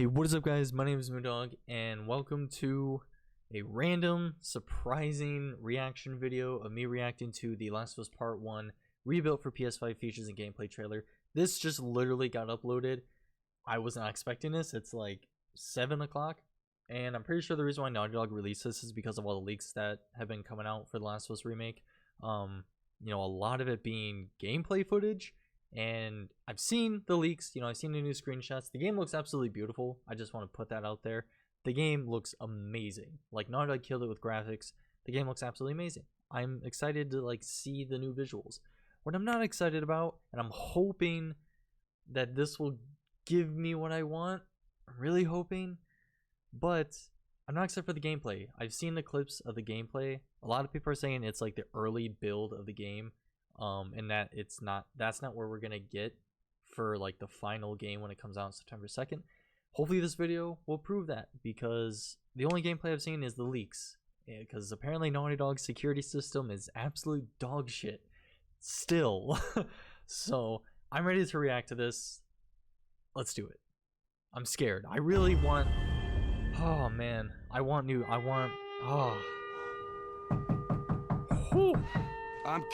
Hey, what is up guys? My name is MoonDog and welcome to a random, surprising reaction video of me reacting to The Last of Us Part 1 rebuilt for PS5 features and gameplay trailer. This just literally got uploaded. I was not expecting this. It's like 7 o'clock and I'm pretty sure the reason why Naughty Dog released this is because of all the leaks that have been coming out for The Last of Us Remake. A lot of it being gameplay footage. And I've seen the leaks, I've seen the new screenshots. The game looks absolutely beautiful. I just want to put that out there. The game looks amazing. Like, Naughty Dog killed it with graphics. The game looks absolutely amazing. I'm excited to see the new visuals. What I'm not excited about, and I'm hoping that this will give me what I want. I'm really hoping, but I'm not excited for the gameplay. I've seen the clips of the gameplay. A lot of people are saying it's like the early build of the game. And that that's not where we're gonna get for like the final game when it comes out on September 2nd. Hopefully this video will prove that, because the only gameplay I've seen is the leaks, because apparently Naughty Dog's security system is absolute dog shit still. So I'm ready to react to this. Let's do it. I'm scared. I really want, oh man, I'm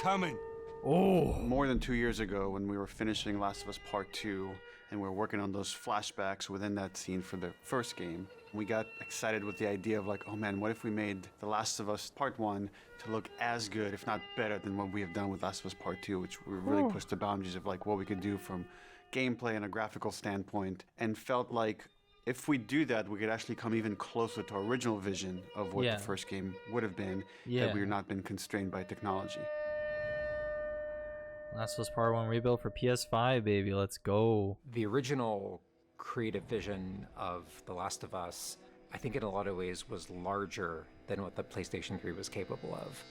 coming. Oh, more than 2 years ago, when we were finishing Last of Us Part 2 and we were working on those flashbacks within that scene for the first game, we got excited with the idea of like, oh man, what if we made The Last of Us Part 1 to look as good, if not better, than what we have done with Last of Us Part 2, which we really pushed the boundaries of like what we could do from gameplay and a graphical standpoint, and felt like if we do that, we could actually come even closer to our original vision of what the first game would have been had we not been constrained by technology. Last of Us Part 1 rebuild for PS5, baby. Let's go. The original creative vision of The Last of Us, I think in a lot of ways was larger than what the PlayStation 3 was capable of.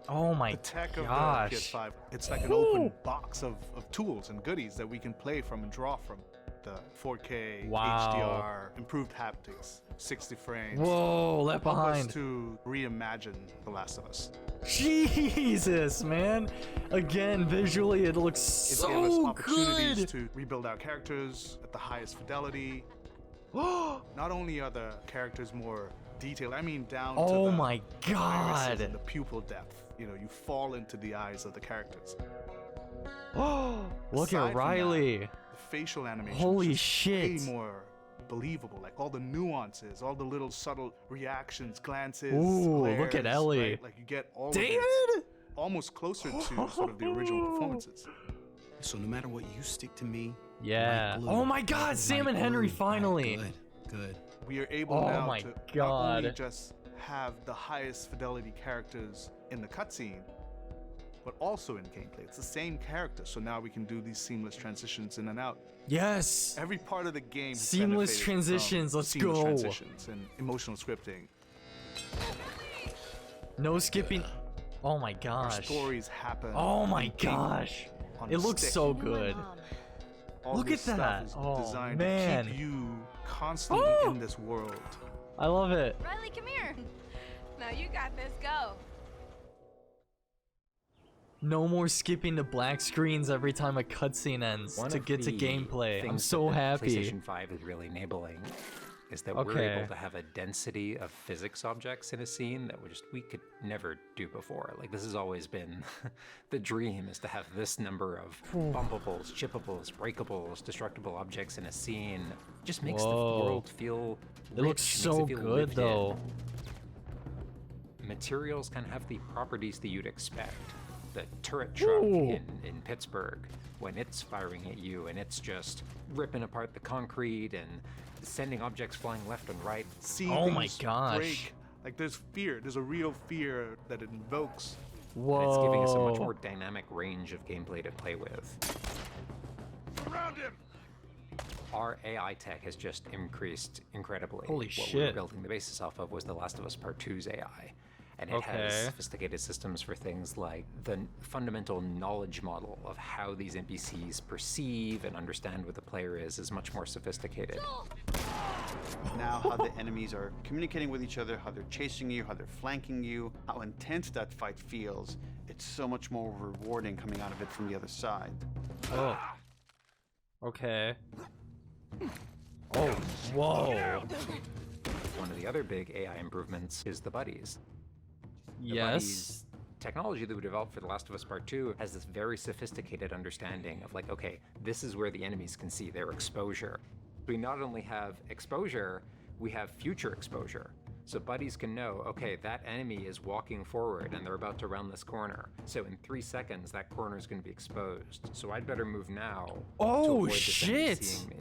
Oh my the tech gosh. Of the PS5, it's like an open box of tools and goodies that we can play from and draw from. The 4K, HDR, improved haptics, 60 frames. Whoa, left behind. Us to reimagine The Last of Us. Jesus, man. Again, visually it looks so gave us opportunities good. To rebuild our characters at the highest fidelity. Not only are the characters more detailed, I mean down to the my god, and the pupil depth. You fall into the eyes of the characters. Look at Riley. The facial animation. Holy shit. Way more believable. Like all the nuances, all the little subtle reactions, glances. Ooh, glares, look at Ellie. Right? Like you get all David? of it almost closer to sort of the original performances. So no matter what, you stick to me. Yeah. Oh my god, Sam and Henry finally. Good. We are able now to not only just have the highest fidelity characters in the cutscene, but also in gameplay. It's the same character, so now we can do these seamless transitions in and out. Yes. Every part of the game. Seamless transitions. Let's go. Transitions and emotional scripting. No skipping. Oh my gosh. Our stories happen. Oh my gosh. It looks so good. Look at that. Oh designed man. To keep you constantly in this world. I love it. Riley, come here. Now you got this. Go. No more skipping to black screens every time a cutscene ends to get to gameplay. I'm so happy. PlayStation 5 is really enabling is that we're able to have a density of physics objects in a scene that we could never do before. Like, this has always been the dream, is to have this number of bumpables, chippables, breakables, destructible objects in a scene. Just makes the world feel rich. It looks so good though. Materials can have the properties that you'd expect. The turret truck in Pittsburgh, when it's firing at you and it's just ripping apart the concrete and sending objects flying left and right. Oh my gosh. Break. Like, there's fear. There's a real fear that it invokes. Whoa. And it's giving us a much more dynamic range of gameplay to play with. Around him. Our AI tech has just increased incredibly. Holy shit. What we were building the basis off of was The Last of Us Part 2's AI. And it has sophisticated systems for things like the fundamental knowledge model of how these NPCs perceive and understand what the player is much more sophisticated. Now how the enemies are communicating with each other, how they're chasing you, how they're flanking you, how intense that fight feels. It's so much more rewarding coming out of it from the other side. Oh. Okay. Oh, whoa. One of the other big AI improvements is the buddies. The Yes. buddies technology that we developed for The Last of Us Part 2 has this very sophisticated understanding of like, okay, this is where the enemies can see their exposure. We not only have exposure, we have future exposure. So buddies can know, okay, that enemy is walking forward and they're about to round this corner. So in 3 seconds, that corner is going to be exposed. So I'd better move now to Oh, avoid this enemy shit. seeing me.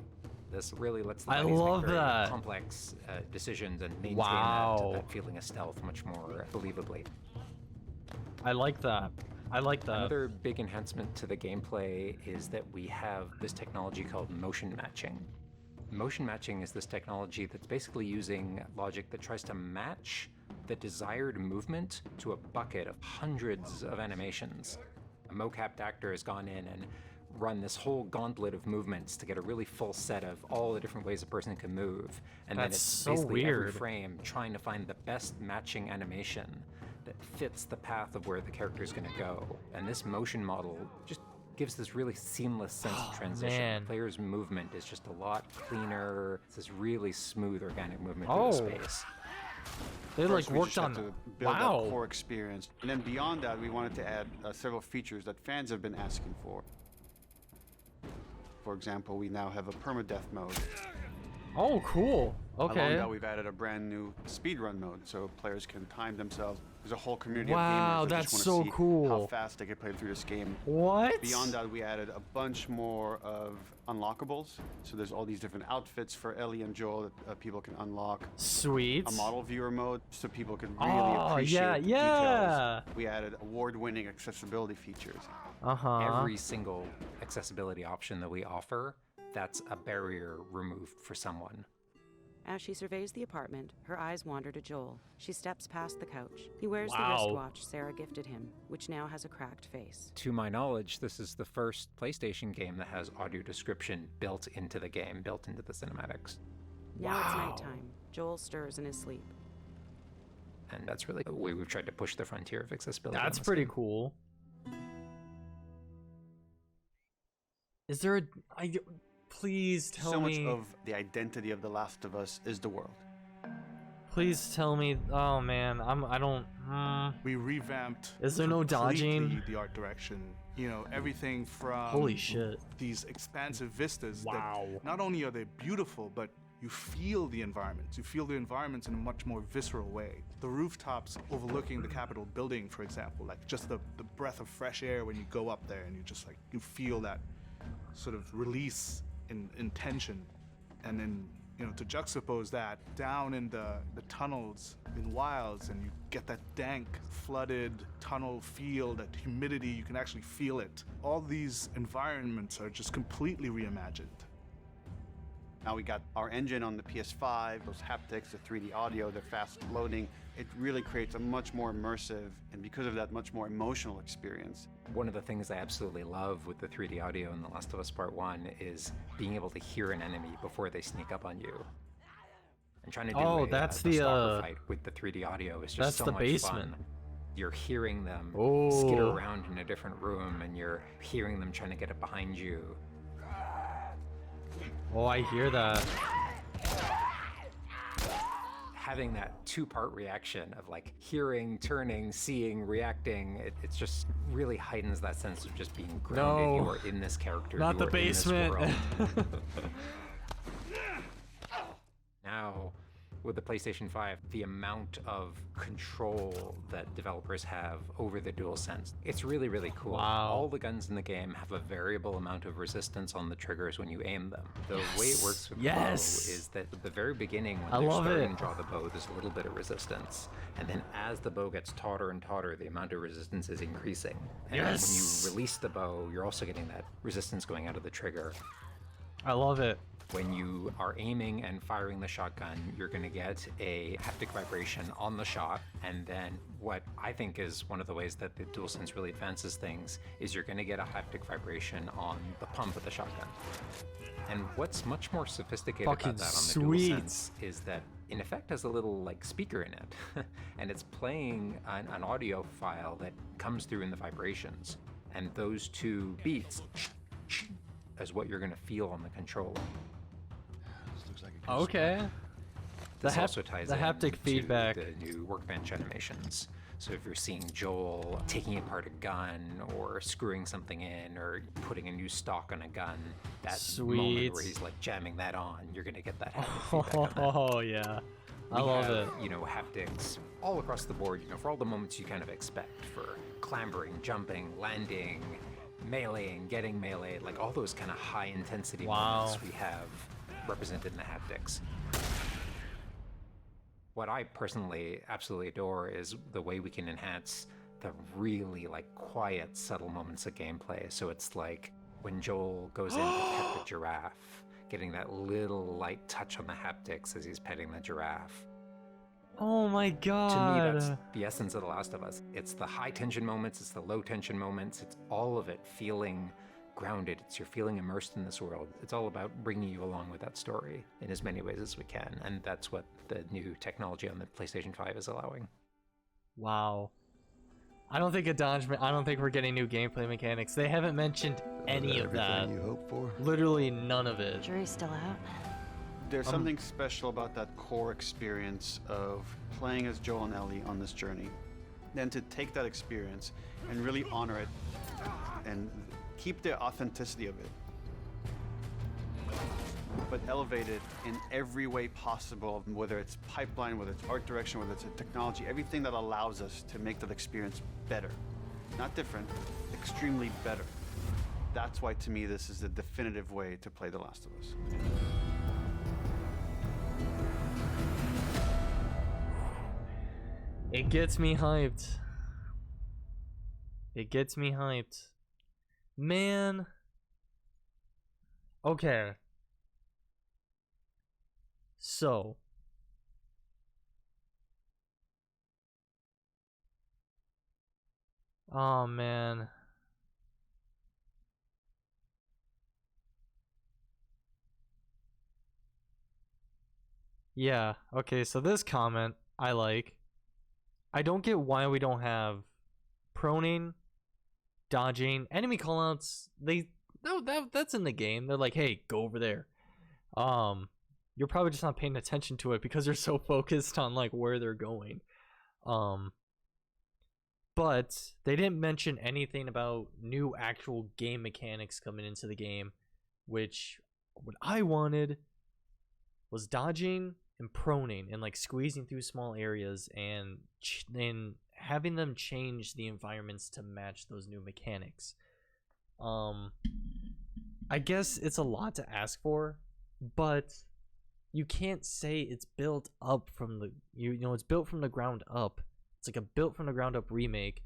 This really lets the I buddies love make very that. complex decisions and maintain Wow. that feeling of stealth much more believably. I like that. I like that. Another big enhancement to the gameplay is that we have this technology called motion matching. Motion matching is this technology that's basically using logic that tries to match the desired movement to a bucket of hundreds of animations. A mocapped actor has gone in and run this whole gauntlet of movements to get a really full set of all the different ways a person can move. And That's then it's so basically every weird. frame trying to find the best matching animation that fits the path of where the character is going to go. And this motion model just gives this really seamless sense of transition. man. Player's movement is just a lot cleaner. It's this really smooth, organic movement Oh. through the space. They First, like we worked just on. had to build Wow. that core experience, and then beyond that, we wanted to add several features that fans have been asking for. For example, we now have a permadeath mode. Oh, cool. Along Okay. that, we've added a brand new speedrun mode, so players can time themselves. There's a whole community Wow, of gamers that that's just so want to see cool. how fast they can play through this game. What? Beyond that, we added a bunch more of unlockables. So there's all these different outfits for Ellie and Joel that people can unlock. Sweet. A model viewer mode, so people can really Oh, appreciate yeah, the yeah. details. We added award-winning accessibility features. Uh-huh. Every single accessibility option that we offer, that's a barrier removed for someone. As she surveys the apartment, her eyes wander to Joel. She steps past the couch. He wears Wow. the wristwatch Sarah gifted him, which now has a cracked face. To my knowledge, this is the first PlayStation game that has audio description built into the game, built into the cinematics. Now it's Wow. nighttime. Joel stirs in his sleep. And that's really the way we've tried to push the frontier of accessibility. That's on this pretty game. cool. Is there a... Please tell So me... much of the identity of The Last of Us is the world. Please tell me... Oh, man. I don't... We revamped. Is there no dodging? completely the art direction. You know, everything from Holy shit. these expansive vistas. Wow. That not only are they beautiful, but you feel the environments. You feel the environments in a much more visceral way. The rooftops overlooking the Capitol building, for example, like just the breath of fresh air when you go up there, and you just like you feel that sort of release in tension. And then, you know, to juxtapose that down in the tunnels in Wilds, and you get that dank, flooded tunnel feel, that humidity, you can actually feel it. All these environments are just completely reimagined. Now we got our engine on the PS5, those haptics, the 3D audio, the fast loading. It really creates a much more immersive, and because of that, much more emotional experience. One of the things I absolutely love with the 3D audio in The Last of Us Part 1 is being able to hear an enemy before they sneak up on you. And trying to do that's a the, stalker fight with the 3D audio is just that's so the much basement. fun. You're hearing them Oh. skitter around in a different room, and you're hearing them trying to get it behind you. Oh, I hear that. Having that two-part reaction of like hearing, turning, seeing, reacting, it's just really heightens that sense of just being grounded. No. You are in this character. Not you the are in this basement. world. Now, with the PlayStation 5, the amount of control that developers have over the DualSense, it's really, really cool. Wow. All the guns in the game have a variable amount of resistance on the triggers when you aim them. The way it works with the bow is that at the very beginning, when I you're love starting it. to draw the bow, there's a little bit of resistance. And then as the bow gets tauter and tauter, the amount of resistance is increasing. And when you release the bow, you're also getting that resistance going out of the trigger. I love it. When you are aiming and firing the shotgun, you're going to get a haptic vibration on the shot. And then what I think is one of the ways that the DualSense really advances things is you're going to get a haptic vibration on the pump of the shotgun. And what's much more sophisticated Fucking about that on the sweet. DualSense is that in effect has a little like speaker in it. And it's playing an audio file that comes through in the vibrations. And those two beats is what you're going to feel on the controller. Okay. This also ties the in haptic to feedback. the new workbench animations. So if you're seeing Joel taking apart a gun or screwing something in or putting a new stock on a gun, that moment where he's like jamming that on, you're gonna get that haptic feedback on that. Oh yeah, I love it. You know, haptics all across the board. You know, for all the moments you kind of expect, for clambering, jumping, landing, meleeing, getting meleeed, like all those kind of high intensity moments we have represented in the haptics. What I personally absolutely adore is the way we can enhance the really like quiet, subtle moments of gameplay. So it's like when Joel goes in to pet the giraffe, getting that little light touch on the haptics as he's petting the giraffe. Oh my god. To me, that's the essence of The Last of Us. It's the high tension moments, it's the low tension moments, it's all of it feeling grounded. It's you're feeling immersed in this world. It's all about bringing you along with that story in as many ways as we can, and that's what the new technology on the PlayStation 5 is allowing. Wow. I don't think I don't think we're getting new gameplay mechanics. They haven't mentioned any of that. Everything you hope for? Literally none of it. Jury's still out. There's something special about that core experience of playing as Joel and Ellie on this journey. Then to take that experience and really honor it and keep the authenticity of it, but elevate it in every way possible, whether it's pipeline, whether it's art direction, whether it's a technology, everything that allows us to make that experience better. Not different, extremely better. That's why, to me, this is the definitive way to play The Last of Us. It gets me hyped. It gets me hyped. Man. Okay. So. Oh man. Yeah, okay, so this comment I like. I don't get why we don't have proning, dodging, enemy callouts. That's in the game. They're like, hey, go over there. You're probably just not paying attention to it because you're so focused on like where they're going. But they didn't mention anything about new actual game mechanics coming into the game, which what I wanted was dodging and proning and like squeezing through small areas and having them change the environments to match those new mechanics. I guess it's a lot to ask for, but you can't say it's built up from the you know it's built from the ground up. It's like a built from the ground up remake,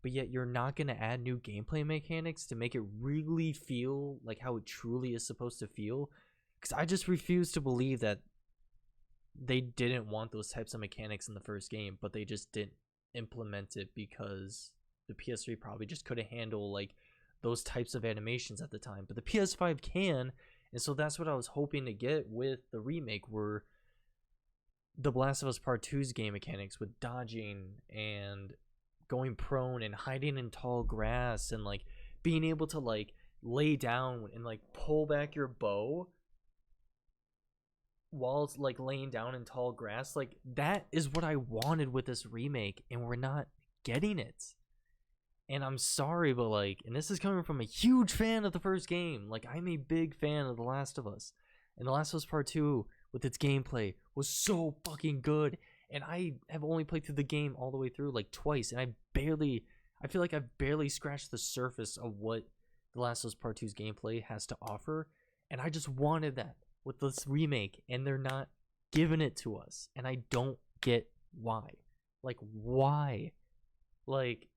but yet you're not going to add new gameplay mechanics to make it really feel like how it truly is supposed to feel. Because I just refuse to believe that they didn't want those types of mechanics in the first game, but they just didn't implement it because the PS3 probably just couldn't handle like those types of animations at the time. But the PS5 can, and so that's what I was hoping to get with the remake, were the Last of Us Part 2's game mechanics with dodging and going prone and hiding in tall grass and like being able to like lay down and like pull back your bow while it's like laying down in tall grass. Like that is what I wanted with this remake, and we're not getting it. And I'm sorry, but like, and this is coming from a huge fan of the first game. Like, I'm a big fan of The Last of Us, and The Last of Us Part 2 with its gameplay was so fucking good. And I have only played through the game all the way through like twice, and I feel like I've barely scratched the surface of what The Last of Us Part 2's gameplay has to offer. And I just wanted that with this remake, and they're not giving it to us, and I don't get why. Like, why? Like,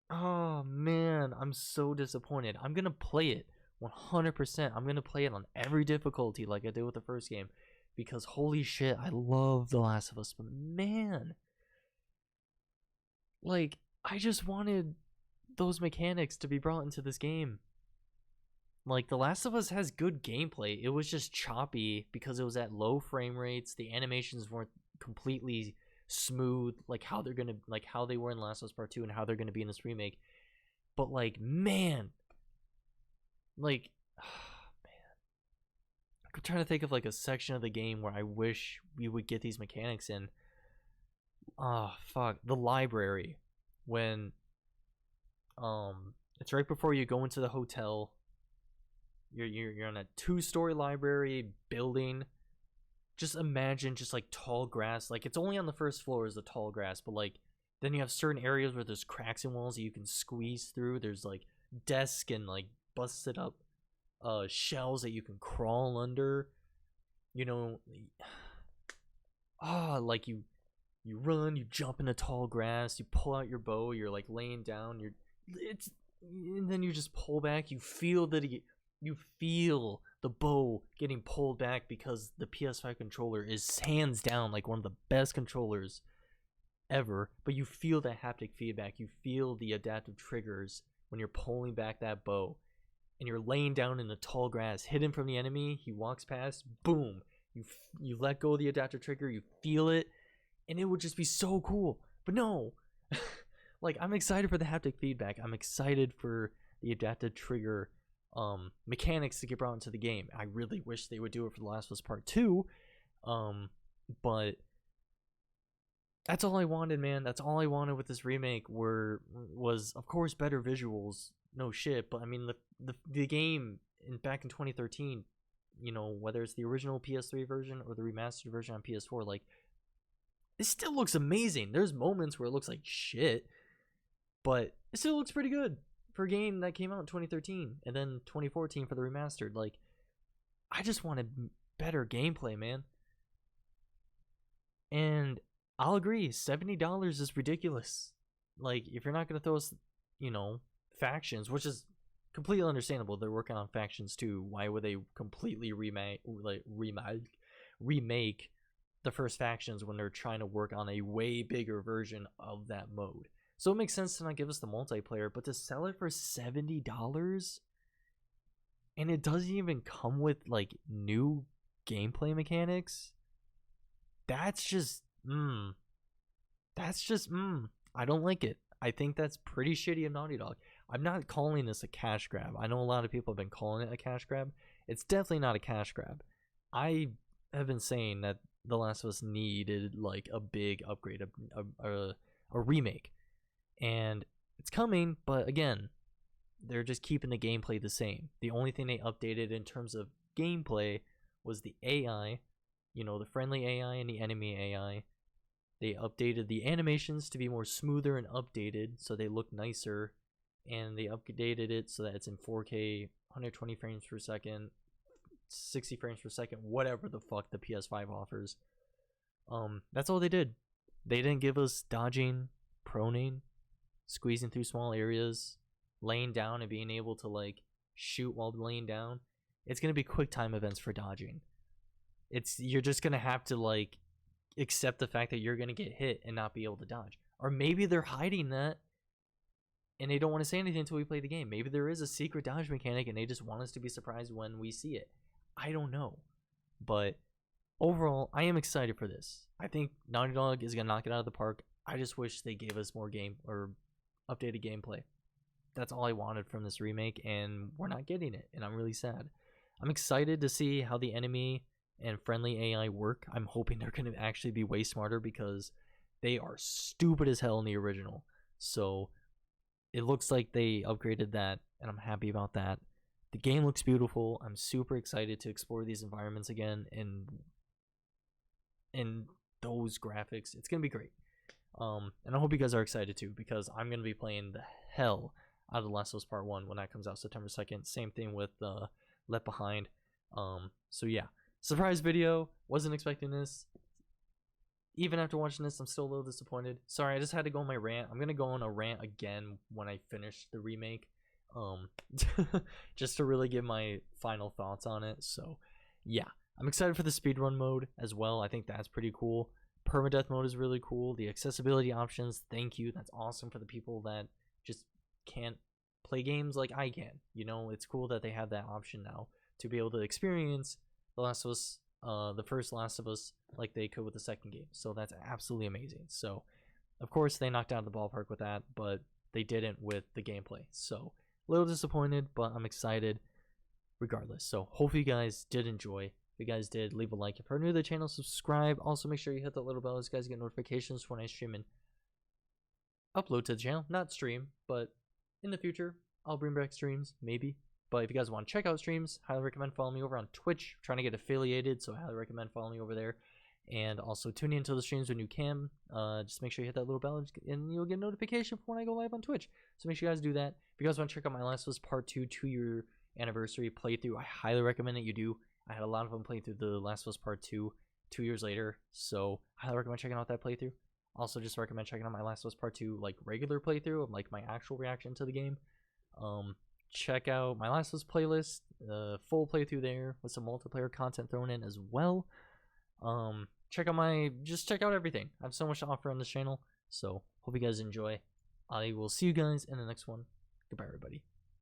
oh man, I'm so disappointed. I'm gonna play it 100%. I'm gonna play it on every difficulty like I did with the first game, because holy shit, I love The Last of Us. But man, like, I just wanted those mechanics to be brought into this game. Like, The Last of Us has good gameplay. It was just choppy because it was at low frame rates. The animations weren't completely smooth, like how they were in Last of Us Part 2 and how they're gonna be in this remake. But like, man, like, oh, man, trying to think of like a section of the game where I wish we would get these mechanics in. Oh fuck, the library, when it's right before you go into the hotel. You're in a 2-story library building. Just imagine just like tall grass. Like it's only on the first floor is the tall grass, but like then you have certain areas where there's cracks in walls that you can squeeze through. There's like desks and like busted up shells that you can crawl under. You know, like you run, you jump into tall grass, you pull out your bow, you're like laying down, and then you just pull back. You feel the bow getting pulled back because the PS5 controller is hands down like one of the best controllers ever. But you feel that haptic feedback. You feel the adaptive triggers when you're pulling back that bow, and you're laying down in the tall grass, hidden from the enemy. He walks past, boom. You let go of the adaptive trigger. You feel it, and it would just be so cool. But no, like I'm excited for the haptic feedback. I'm excited for the adaptive trigger mechanics to get brought into the game. I really wish they would do it for The Last of Us Part 2, but that's all I wanted, man. That's all I wanted with this remake. Was of course better visuals, no shit. But I mean, the game back in 2013, you know, whether it's the original PS3 version or the remastered version on PS4, like it still looks amazing. There's moments where it looks like shit, but it still looks pretty good for a game that came out in 2013 and then 2014 for the remastered. Like, I just wanted better gameplay, man. And I'll agree, $70 is ridiculous. Like, if you're not going to throw us, you know, factions, which is completely understandable. They're working on factions too. Why would they completely remake the first factions when they're trying to work on a way bigger version of that mode? So it makes sense to not give us the multiplayer, but to sell it for $70, and it doesn't even come with like new gameplay mechanics. That's just I don't like it. I think that's pretty shitty of Naughty Dog. I'm not calling this a cash grab. I know a lot of people have been calling it a cash grab. It's definitely not a cash grab. I have been saying that The Last of Us needed like a big upgrade, a remake. And it's coming, but again, they're just keeping the gameplay the same. The only thing they updated in terms of gameplay was the AI, you know, the friendly AI and the enemy AI. They updated the animations to be more smoother and updated, so they look nicer, and they updated it so that it's in 4K, 120 frames per second, 60 frames per second, whatever the fuck the PS5 offers. That's all they did. They didn't give us dodging, proning, squeezing through small areas, laying down and being able to like shoot while laying down. It's gonna be quick time events for dodging. You're just gonna have to like accept the fact that you're gonna get hit and not be able to dodge. Or maybe they're hiding that and they don't want to say anything until we play the game. Maybe there is a secret dodge mechanic and they just want us to be surprised when we see it. I don't know. But overall, I am excited for this. I think Naughty Dog is gonna knock it out of the park. I just wish they gave us more game or updated gameplay. That's all I wanted from this remake, and we're not getting it, and I'm really sad. I'm excited to see how the enemy and friendly AI work. I'm hoping they're going to actually be way smarter because they are stupid as hell in the original. So it looks like they upgraded that, and I'm happy about that. The game looks beautiful. I'm super excited to explore these environments again and those graphics. It's going to be great. And I hope you guys are excited too, because I'm going to be playing the hell out of The Last of Us Part 1 when that comes out September 2nd. Same thing with Left Behind. So yeah, surprise video. Wasn't expecting this. Even after watching this, I'm still a little disappointed. Sorry, I just had to go on my rant. I'm going to go on a rant again when I finish the remake. Just to really give my final thoughts on it. So yeah, I'm excited for the speedrun mode as well. I think that's pretty cool. Permadeath mode is really cool. The accessibility options, thank you. That's awesome for the people that just can't play games like I can. You know, it's cool that they have that option now to be able to experience The Last of Us, the first Last of Us, like they could with the second game. So that's absolutely amazing. So, of course, they knocked out of the ballpark with that, but they didn't with the gameplay. So, a little disappointed, but I'm excited regardless. So, hopefully you guys did enjoy. If you guys did, leave a like. If you're new to the channel, subscribe. Also, make sure you hit that little bell so you guys get notifications when I stream and upload to the channel. Not stream, but in the future, I'll bring back streams, maybe. But if you guys want to check out streams, highly recommend following me over on Twitch. I'm trying to get affiliated, so I highly recommend following me over there. And also tune into the streams when you can. Just make sure you hit that little bell and you'll get a notification when I go live on Twitch. So make sure you guys do that. If you guys want to check out my Last of Us Part 2 2-year anniversary playthrough, I highly recommend that you do. I had a lot of fun playing through the Last of Us Part 2 2 years later, so I highly recommend checking out that playthrough. Also, just recommend checking out my Last of Us Part 2 like regular playthrough of like my actual reaction to the game. Check out my Last of Us playlist, full playthrough there with some multiplayer content thrown in as well. Check out everything. I have so much to offer on this channel, so hope you guys enjoy. I will see you guys in the next one. Goodbye, everybody.